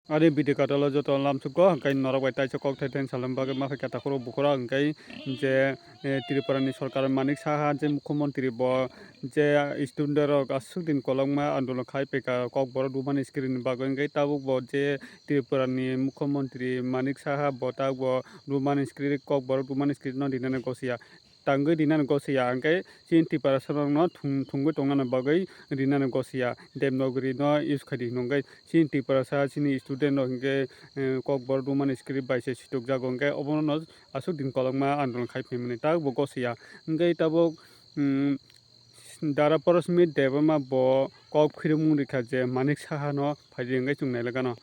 Ari bidi katalo joto lamsuko hangkai norok bai taisa kok thaiten salam bagai makai kata koro bukora hangkai je Tripurani Sarkar Manik Saha je Mukhyamantri bo je student rok asuk din kolongma andolon khai peka kok boro dumani screen bagai hangkai tabuk bo je Tripurani Mukhyamantri Manik Saha bo tabuk dumani screen kok boro dumani screen no dinane gosia tanggai dinane gosia hangkai sin Tripura sarong no thungbai tongana bagai dinane gosia Devanagari no use khadi nongkai sin Tripura sa sini student no hingke kok bor dumani script bai se situk jago hingke obono no asuk din kolongma andolon khai phaimani ta bo gosia hingke tabuk Dara Porosmit Devama bo kok khirumung rikha je Manik Saha no phaiji hingke chung nailagano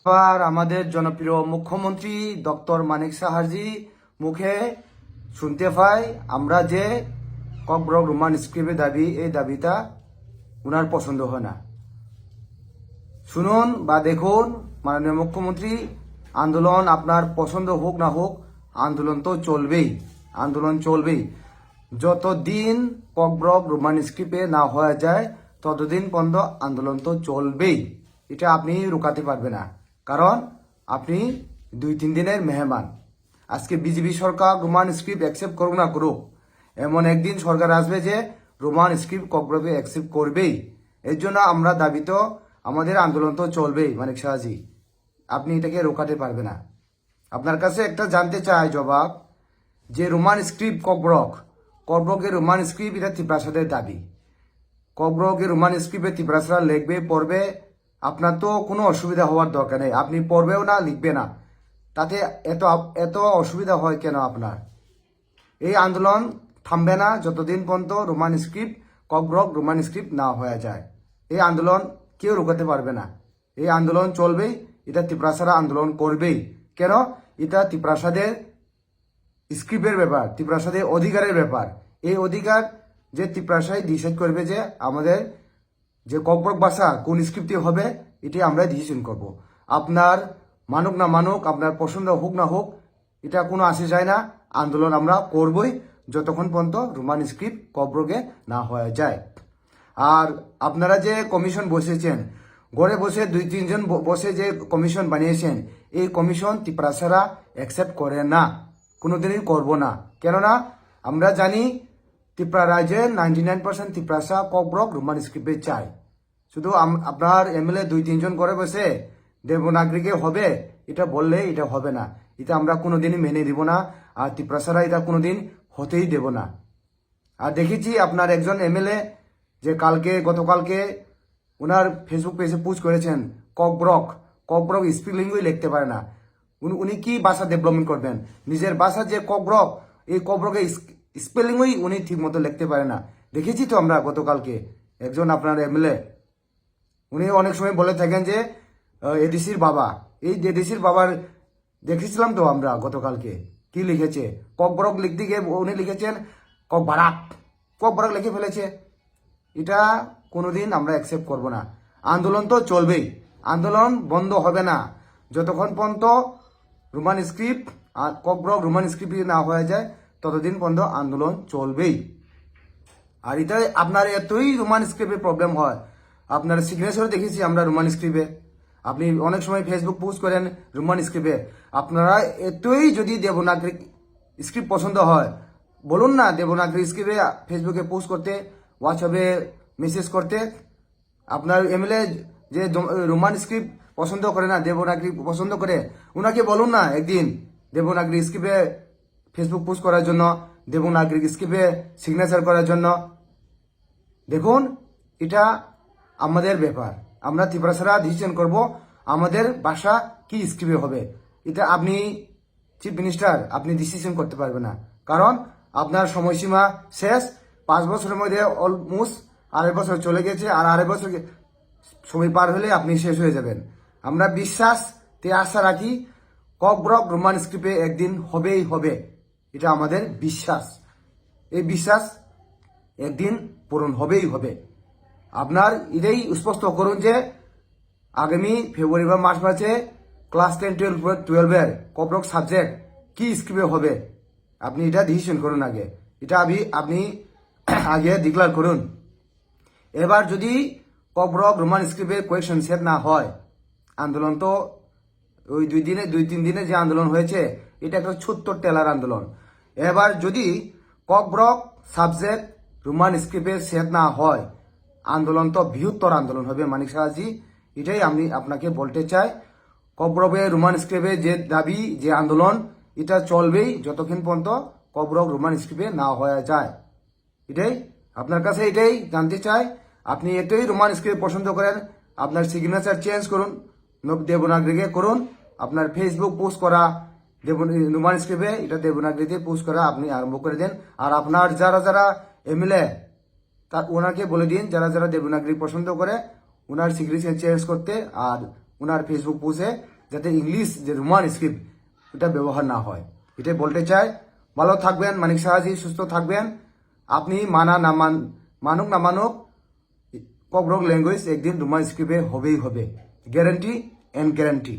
আবার আমাদের জনপ্রিয় মুখ্যমন্ত্রী doctor মানিক সাহাজি মুখে শুনতে পাই আমরা যে Kokborok Roman স্ক্রিপ্টের দাবি এই দাবিটা উনার পছন্দ হয় না। শুনুন বা দেখুন মাননীয় মুখ্যমন্ত্রী, আন্দোলন আপনার পছন্দ হোক না হোক আন্দোলন তো চলবেই, আন্দোলন চলবেই। যতদিন ককব্রক রোমান স্ক্রিপ্টে না হয়ে যায় ততদিন পর্যন্ত আন্দোলন তো চলবেই, এটা আপনি রুকাতে পারবে না। কারণ আপনি 2-3 দিনের মেহমান। আজকে বিজেপি সরকার রোমান স্ক্রিপ্ট অ্যাকসেপ্ট করুক না করুক, এমন একদিন সরকার আসবে যে রোমান স্ক্রিপ্ট ককব্রকে অ্যাকসেপ্ট করবেই। এর জন্য আমরা দাবিত আমাদের আন্দোলন তো চলবেই। মানিক সাহাজি, আপনি এটাকে রোকাতে পারবে না। আপনার কাছে একটা জানতে চাই জবাব, যে রোমান স্ক্রিপ্ট ককব্রকের রোমান স্ক্রিপ্ট এটা ত্রিপ্রাসাদের দাবি। ককব্রকের রোমান স্ক্রিপ্টে ত্রিপ্রাসারা লিখবে পড়বে, আপনার তো কোনো অসুবিধা হওয়ার দরকার নেই, আপনি পড়বেও না লিখবে না, তাতে এত অসুবিধা হয় কেন আপনার? এই আন্দোলন থামবে না যতদিন পর্যন্ত Roman script Kokborok Roman script না হয়ে যায়। এই আন্দোলন কেউ রোকাতে পারবে না, এই আন্দোলন চলবেই, এটা ত্রিপ্রাসারা আন্দোলন করবেই। কেন? এটা ত্রিপ্রাসাদের স্ক্রিপ্টের ব্যাপার, ত্রিপ্রাসাদের অধিকারের ব্যাপার। এই অধিকার যে ত্রিপ্রাসায় ডিসাইড করবে যে আমাদের যে ককব্রক ভাষা কোন স্ক্রিপ্টে হবে, এটি আমরা ডিসিশন করব। আপনার মানুক না মানুক, আপনার পছন্দ হোক না হোক, এটা কোনো আসে যায় না। আন্দোলন আমরা করবই যতক্ষণ পর্যন্ত রোমান স্ক্রিপ্ট ককব্রকে না হয়ে যায়। আর আপনারা যে কমিশন বসেছেন, ঘরে বসে 2-3 জন বসে যে কমিশন বানিয়েছেন, এই কমিশন ত্রিপ্রাসারা অ্যাকসেপ্ট করে না, কোনোদিনই করব না। কেননা আমরা জানি ত্রিপুরা রাজ্যের 99% ত্রিপ্রাসা ককব্রক রোমান স্ক্রিপ্টে চাই। শুধু আপনার এমএলএ 2-3 জন করে বসে দেবনাগরিকে হবে এটা বললে এটা হবে না, এটা আমরা কোনোদিনই মেনে দিব না। আর ত্রিপ্রাসারা এটা কোনোদিন হতেই দেব না। আর দেখেছি আপনার একজন এমএলএ যে গতকালকে ওনার ফেসবুক পেজে পোস্ট করেছেন ককব্রক স্পেলিংই লিখতে পারে না। উনি কি ভাষা ডেভেলপমেন্ট করবেন? নিজের ভাষা যে ককব্রক, এই ককব্রকে স্পেলিংই উনি ঠিক মতো লিখতে পারে না। দেখেছি তো আমরা গতকালকে একজন আপনার এমএলএ, উনি অনেক সময় বলে থাকেন যে এডিসির বাবা, এই এডিসির বাবার দেখেছিলাম তো আমরা গতকালকে কি লিখেছে। ককব্রক লিখতে গিয়ে উনি লিখেছেন ককবরাক লিখে ফেলেছে। এটা কোনোদিন আমরা অ্যাকসেপ্ট করব না। আন্দোলন তো চলবেই, আন্দোলন বন্ধ হবে না যতক্ষণ পর্যন্ত রোমান স্ক্রিপ্ট আর ককব্রক রোমান স্ক্রিপ্ট না হয়ে যায়, ততদিন পর্যন্ত আন্দোলন চলবেই। আর এটা আপনার এতই রোমান স্ক্রিপ্টের প্রবলেম হয়, আপনার সিগনেচারও দেখেছি আমরা রোমান স্ক্রিপ্টে, আপনি অনেক সময় ফেসবুক পোস্ট করেন রোমান স্ক্রিপ্টে। আপনারা এতই যদি দেবনাগরী স্ক্রিপ্ট পছন্দ হয়, বলুন না দেবনাগরী স্ক্রিপ্টে ফেসবুকে পোস্ট করতে, হোয়াটসঅ্যাপে মেসেজ করতে। আপনার এমএলএ যে রোমান স্ক্রিপ্ট পছন্দ করে না, দেবনাগরী পছন্দ করে, ওনাকে বলুন না একদিন দেবনাগরী স্ক্রিপ্টে ফেসবুক পোস্ট করার জন্য, দেবনাগরী স্ক্রিপ্টে সিগনেচার করার জন্য। দেখুন, এটা আমাদের ব্যাপার, আমরা ত্রিপুরাসারা ডিসিশন করব আমাদের ভাষা কি স্ক্রিপ্টে হবে। এটা আপনি চিফ মিনিস্টার, আপনি ডিসিশন করতে পারবেন না, কারণ আপনার সময়সীমা শেষ। 5 বছরের মধ্যে অলমোস্ট 2.5 বছর চলে গেছে, আর 2.5 বছর সময় পার হলে আপনি শেষ হয়ে যাবেন। আমরা বিশ্বাসতে আশা রাখি ককব্রক রোমান স্ক্রিপ্টে একদিন হবেই হবে, এটা আমাদের বিশ্বাস। এই বিশ্বাস একদিন পূরণ হবেই হবে। আপনার এটাই স্পষ্ট করুন যে আগামী ফেব্রুয়ারি বা মার্চ মাসে ক্লাস 10-12-12 ককব্রক সাবজেক্ট কি স্ক্রিপ্টে হবে, আপনি এটা ডিসিশন করুন আগে, এটা আপনি আগে ডিক্লেয়ার করুন। এবার যদি ককব্রক রোমান স্ক্রিপ্টে কোয়েকশন সেট না হয়, আন্দোলন তো ওই 2-3 দিনে যে আন্দোলন হয়েছে এটা একটা ছোট্ট টেলার আন্দোলন। এবার যদি ককব্রক সাবজেক্ট রোমান স্ক্রিপ্টে সেট না হয়, আন্দোলন তো বৃহত্তর আন্দোলন হবে মানিক সাহাজি। এটাই আমি আপনাকে বলতে চাই। ককব্রকে রোমান স্ক্রিপ্টে যে দাবি, যে আন্দোলন, এটা চলবেই যতক্ষণ পর্যন্ত ককব্রক রোমান স্ক্রিপ্টে না হয়ে যায়। এটাই আপনার কাছে এটাই জানতে চাই। আপনি এটাই রোমান স্ক্রিপ্ট পছন্দ করেন, আপনার সিগনেচার চেঞ্জ করুন, দেবনাগরীকে করুন। আপনার ফেসবুক পোস্ট করা রোমান স্ক্রিপ্টে, এটা দেবনাগরীতে পোস্ট করা আপনি আরম্ভ করে দেন। আর আপনার যারা যারা এমএলএ তার ওনাকে বলে দিন, যারা যারা দেবনাগরী পছন্দ করে ওনার সিগনেচার চেঞ্জ করতে, আর ওনার ফেসবুক পোস্টে যাতে ইংলিশ যে রোমান স্ক্রিপ্ট এটা ব্যবহার না হয়। এটাই বলতে চাই। ভালো থাকবেন মানিক সাহাজি, সুস্থ থাকবেন। আপনি মানুক না মানুক, ককব্রক ল্যাঙ্গুয়েজ একদিন রোমান স্ক্রিপ্টে হবেই হবে, গ্যারান্টি এন্ড গ্যারান্টি।